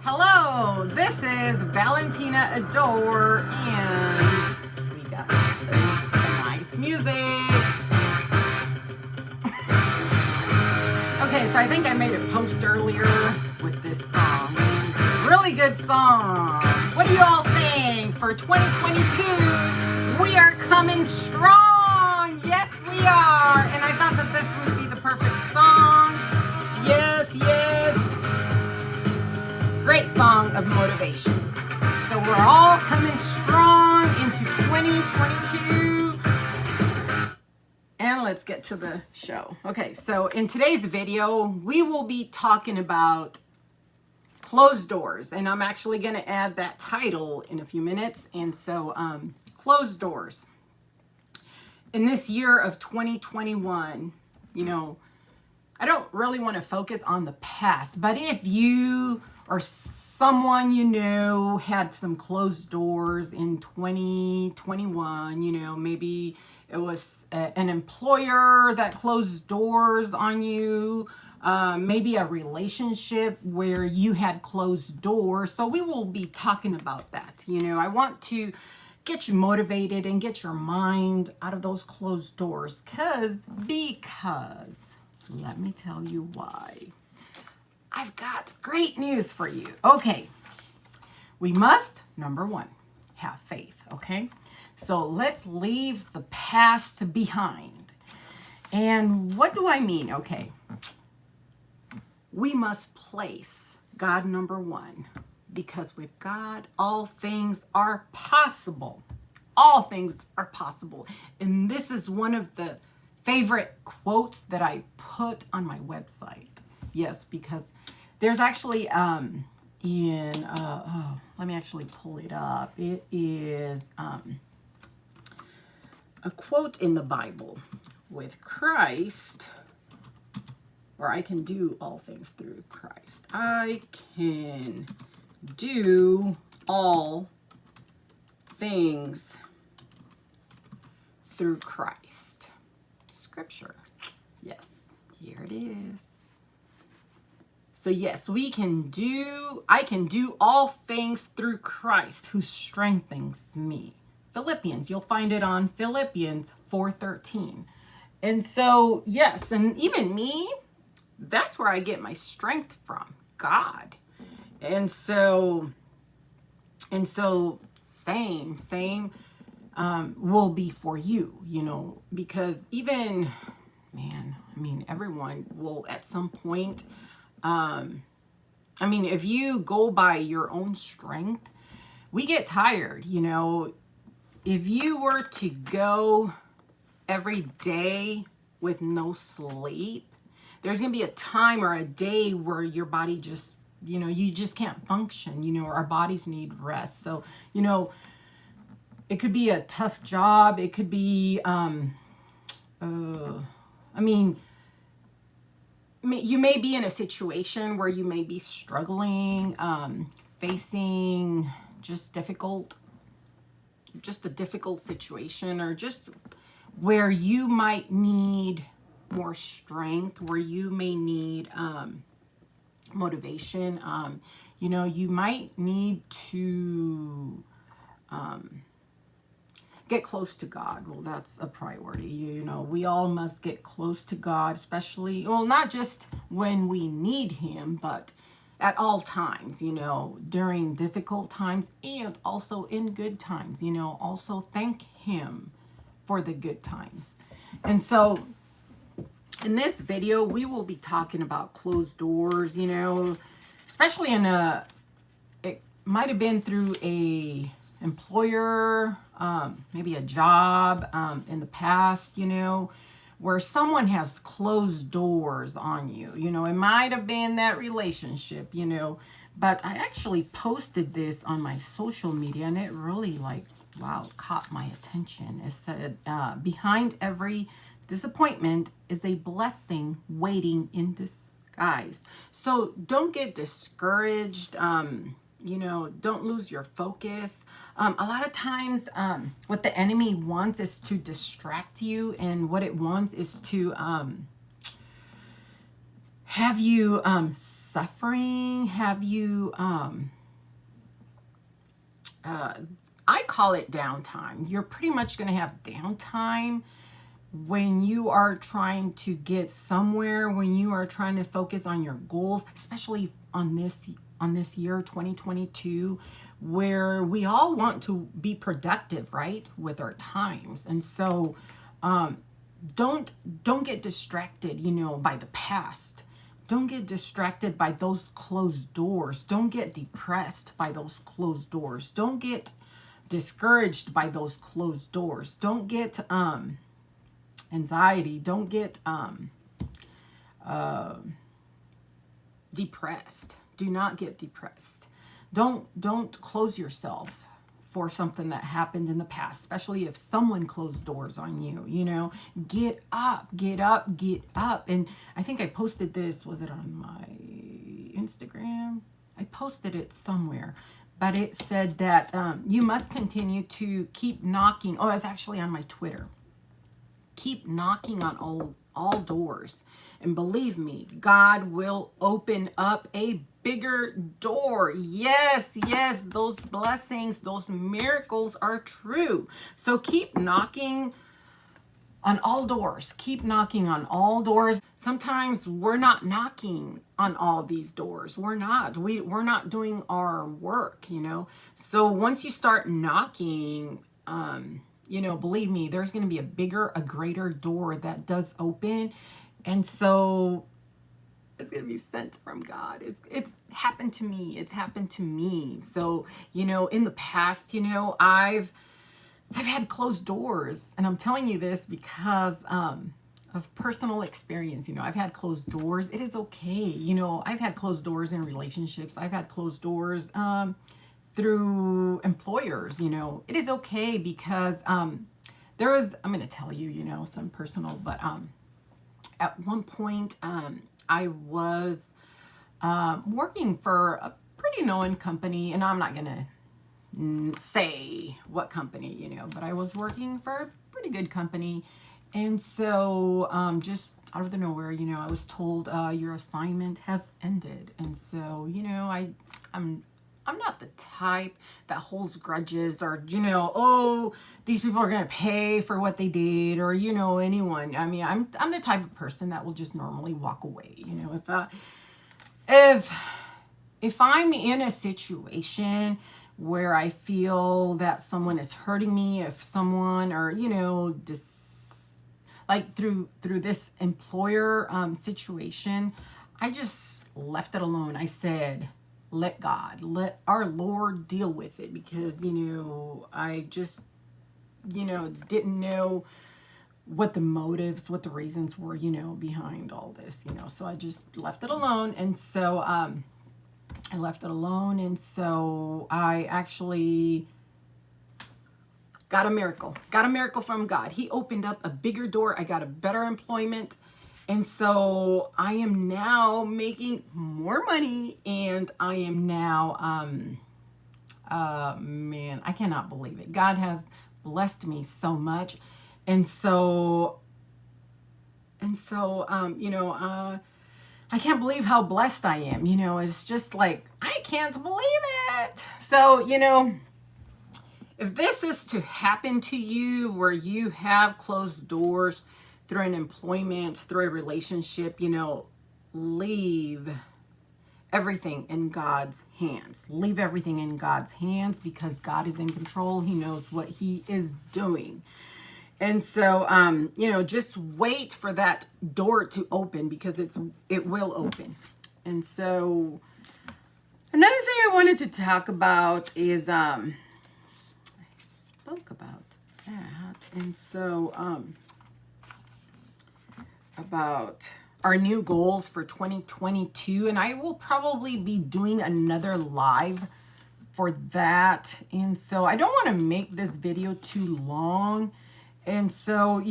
Hello, this is Valentina Adore, and we got some nice music. Okay, so I think I made a post earlier with this song. Really good song. What do you all think? For 2022, we are coming strong. Yes, we are. And I thought that this would be the perfect song. Yes, yes. Great song of motivation. So we're all coming strong into 2022. And let's get to the show. Okay, so in today's video, we will be talking about closed doors. And I'm actually going to add that title in a few minutes. And so, closed doors. In this year of 2021, I don't really want to focus on the past, but if you or someone you know had some closed doors in 2021, maybe it was an employer that closed doors on you, maybe a relationship where you had closed doors. So we will be talking about that. I want to get you motivated and get your mind out of those closed doors because let me tell you why. I've got great news for you. Okay, we must, number one, have faith, okay? So let's leave the past behind. And what do I mean? Okay, we must place God number one, because with God, all things are possible. All things are possible. And this is one of the favorite quotes that I put on my website. Yes, because there's actually let me actually pull it up. It is a quote in the Bible. With Christ, or I can do all things through Christ. I can do all things through Christ. Scripture. Yes, here it is. So yes, I can do all things through Christ who strengthens me. Philippians, you'll find it on Philippians 4:13. And so, yes, and even me, that's where I get my strength from, God. And so same will be for you, because even, everyone will at some point, if you go by your own strength, we get tired, If you were to go every day with no sleep, there's going to be a time or a day where your body just, you just can't function, our bodies need rest. So, it could be a tough job. It could be, you may be in a situation where you may be struggling, facing just a difficult situation, or just where you might need more strength, where you may need motivation. You might need to get close to God. Well, that's a priority. We all must get close to God, especially, not just when we need Him, but at all times, during difficult times and also in good times, also thank Him for the good times. And so in this video, we will be talking about closed doors, especially it might have been through a employer, maybe a job in the past, where someone has closed doors on you. It might have been that relationship, but I actually posted this on my social media, and it really caught my attention. It said, behind every disappointment is a blessing waiting in disguise. So don't get discouraged. Don't lose your focus. A lot of times, what the enemy wants is to distract you, and what it wants is to have you suffering? Have you I call it downtime. You're pretty much going to have downtime when you are trying to get somewhere, when you are trying to focus on your goals, especially on this year 2022, where we all want to be productive, right, with our times. And so don't get distracted, by the past. Don't get distracted by those closed doors. Don't get depressed by those closed doors. Don't get discouraged by those closed doors. Don't get anxiety. Don't get depressed. Do not get depressed. Don't close yourself for something that happened in the past, especially if someone closed doors on you. Get up, get up, get up. And I think I posted this, was it on my Instagram? I posted it somewhere, but it said that you must continue to keep knocking. Oh, it's actually on my Twitter. Keep knocking on all doors. And believe me, God will open up a bigger door. Yes, yes, those blessings, those miracles are true. So keep knocking on all doors. Keep knocking on all doors. Sometimes we're not knocking on all these doors. We're not. We're not doing our work. So once you start knocking, believe me, there's going to be a greater door that does open. And so it's going to be sent from God. It's happened to me. It's happened to me. So, in the past, I've had closed doors, and I'm telling you this because of personal experience. I've had closed doors. It is okay. I've had closed doors in relationships. I've had closed doors through employers. It is okay because I'm going to tell you, some personal, but at one point, I was working for a pretty known company, and I'm not going to say what company, but I was working for a pretty good company. And so just out of the nowhere, I was told your assignment has ended. And so, I'm not the type that holds grudges or, oh, these people are going to pay for what they did or, anyone. I mean, I'm the type of person that will just normally walk away. If I'm in a situation where I feel that someone is hurting me, if someone or, like through this employer situation, I just left it alone. I said, let our Lord deal with it, because, I just, didn't know what the motives, what the reasons were, behind all this, so I just left it alone. And so, I left it alone. And so I actually got a miracle from God. He opened up a bigger door. I got a better employment. And so I am now making more money, and I am now, man, I cannot believe it. God has blessed me so much. And so, I can't believe how blessed I am. It's just like, I can't believe it. So, if this is to happen to you where you have closed doors through an employment, through a relationship, leave everything in God's hands. Leave everything in God's hands, because God is in control. He knows what he is doing. And so, just wait for that door to open, because it will open. And so another thing I wanted to talk about is, I spoke about that. And so, about our new goals for 2022, and I will probably be doing another live for that. And so I don't want to make this video too long. And so,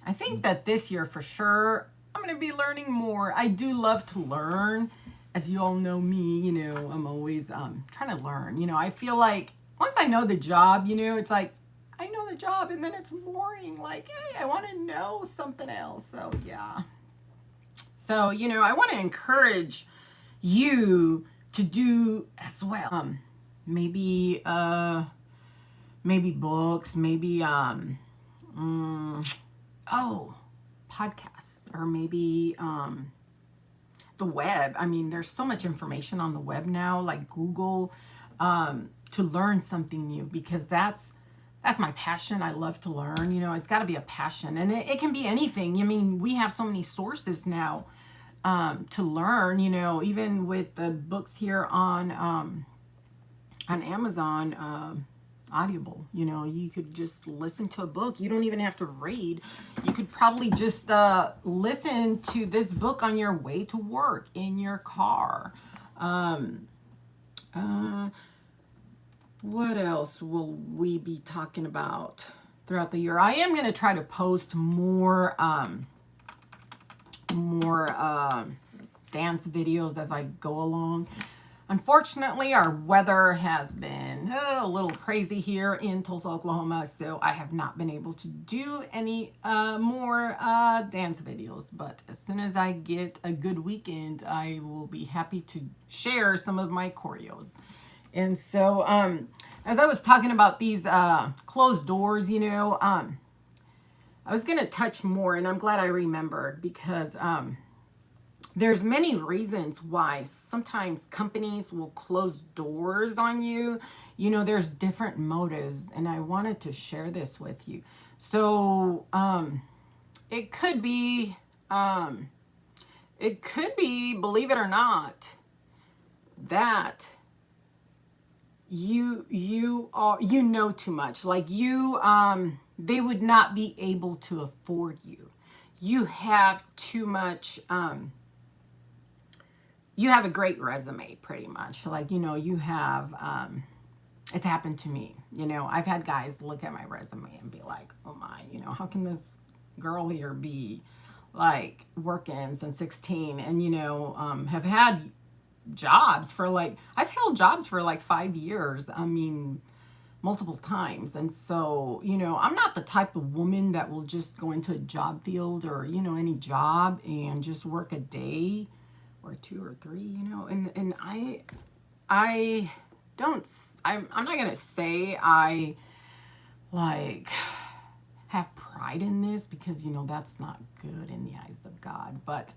I think that this year for sure, I'm going to be learning more. I do love to learn. As you all know me, I'm always trying to learn. I feel like once I know the job, it's like, I know the job, and then it's boring. Like, hey, I want to know something else. So, yeah. So, you know, I want to encourage you to do as well. Maybe maybe books, maybe podcasts, or maybe the web. I mean, there's so much information on the web now, like Google, to learn something new, because that's my passion. I love to learn. You know, it's got to be a passion, and it can be anything. I mean, we have so many sources now to learn. You know, even with the books here on Amazon. Audible, you know, you could just listen to a book. You don't even have to read. You could probably just listen to this book on your way to work, in your car. What else will we be talking about throughout the year? I am going to try to post more dance videos as I go along. Unfortunately, our weather has been a little crazy here in Tulsa, Oklahoma, so I have not been able to do any more dance videos. But as soon as I get a good weekend, I will be happy to share some of my choreos. And so, as I was talking about these closed doors, you know, I was going to touch more, and I'm glad I remembered, because there's many reasons why sometimes companies will close doors on you. You know, there's different motives, and I wanted to share this with you. So it could be, believe it or not, that you know too much. Like they would not be able to afford you. You have too much. You have a great resume, pretty much. Like, you know, you have, it's happened to me. You know, I've had guys look at my resume and be like, oh my, you know, how can this girl here be like working since 16 and, you know, have had jobs for like, I've held jobs for like 5 years. I mean, multiple times. And so, you know, I'm not the type of woman that will just go into a job field or, you know, any job and just work a day or 2 or 3, you know, and I don't, I'm not going to say I like have pride in this, because, you know, that's not good in the eyes of God, but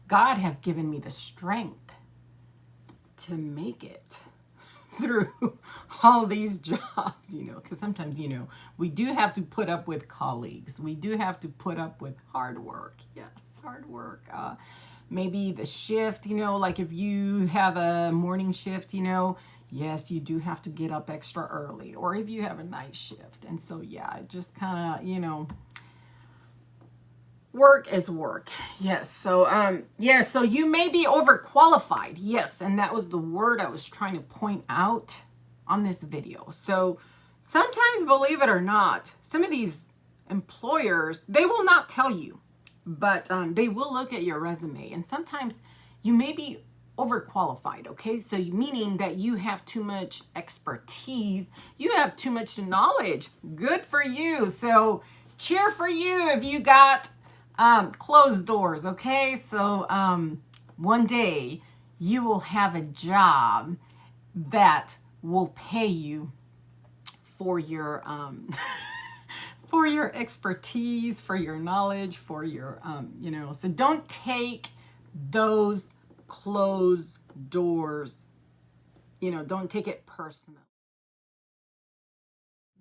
God has given me the strength to make it through all these jobs, you know, because sometimes, you know, we do have to put up with colleagues. We do have to put up with hard work. Yes, hard work. Maybe the shift, you know, like if you have a morning shift, you know, yes, you do have to get up extra early, or if you have a night shift. And so, yeah, it just kind of, you know, work is work. Yes. So, yeah, so you may be overqualified. Yes. And that was the word I was trying to point out on this video. So sometimes, believe it or not, some of these employers, they will not tell you, but they will look at your resume, and sometimes you may be overqualified. Okay, so meaning that you have too much expertise, you have too much knowledge. Good for you. So cheer for you if you got closed doors. Okay, so one day you will have a job that will pay you for your for your expertise, for your knowledge, for your, you know, so don't take those closed doors, you know, don't take it personal.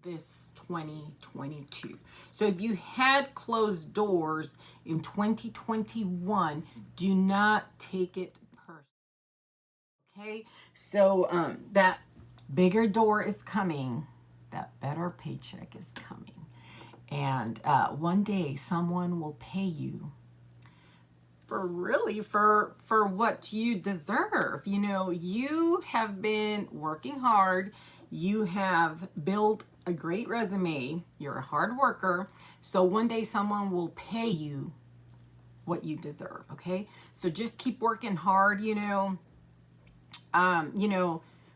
This 2022. So if you had closed doors in 2021, do not take it personal. Okay? So that bigger door is coming, that better paycheck is coming. And one day someone will pay you for what you deserve. You know, you have been working hard. You have built a great resume. You're a hard worker. So one day someone will pay you what you deserve. Okay. So just keep working hard. You know,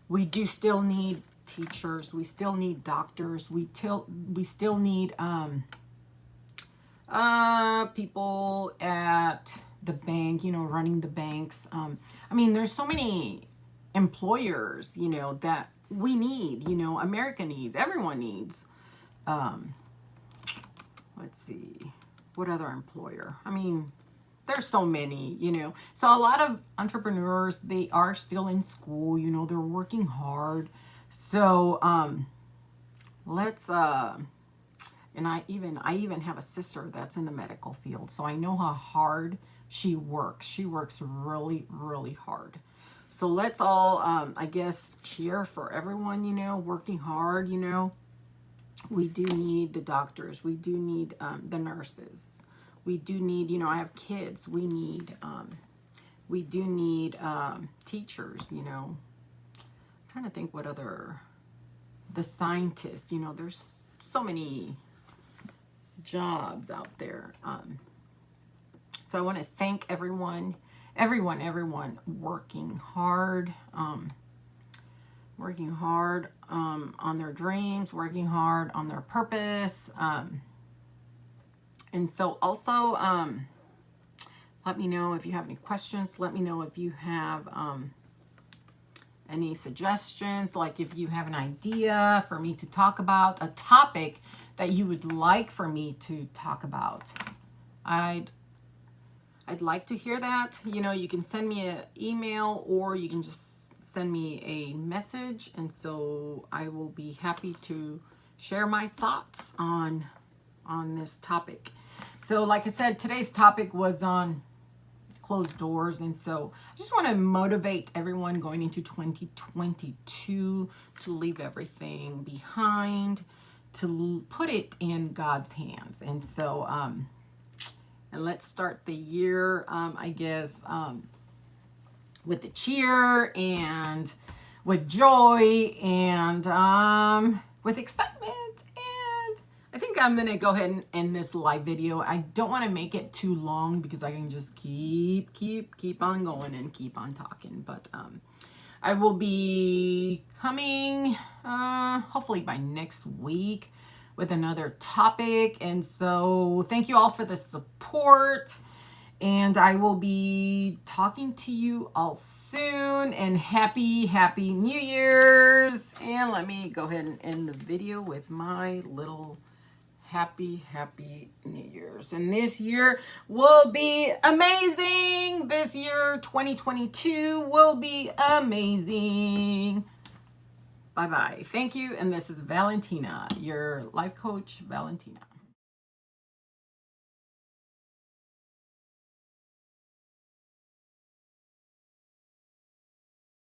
we do still need teachers. We still need doctors. We still need people at the bank, you know, running the banks. I mean, there's so many employers, you know, that we need, you know, America needs, everyone needs. Let's see, what other employer? I mean, there's so many, you know. So a lot of entrepreneurs, they are still in school, you know, they're working hard. So let's and I even have a sister that's in the medical field, so I know how hard she works. She works really, really hard. So let's all I guess cheer for everyone, you know, working hard, you know. We do need the doctors, we do need the nurses, we do need, you know, I have kids, we do need teachers, you know. I'm trying to think what other, the scientists, you know, there's so many jobs out there. So I want to thank everyone working hard, on their dreams, working hard on their purpose. And so also, let me know if you have any questions. Let me know if you have any suggestions, like if you have an idea for me to talk about, a topic that you would like for me to talk about. I'd like to hear that. You know, you can send me an email or you can just send me a message, and so I will be happy to share my thoughts on this topic. So like I said, today's topic was on closed doors, and so I just want to motivate everyone going into 2022 to leave everything behind, to put it in God's hands. And so and let's start the year, I guess, with a cheer and with joy and with excitement. And I think I'm going to go ahead and end this live video. I don't want to make it too long because I can just keep on going and keep on talking. But I will be coming hopefully by next week with another topic. And so thank you all for the support. And I will be talking to you all soon. And happy New Year's. And let me go ahead and end the video with my little happy New Year's. And this year will be amazing. This year, 2022, will be amazing. Bye-bye. Thank you. And this is Valentina, your life coach, Valentina.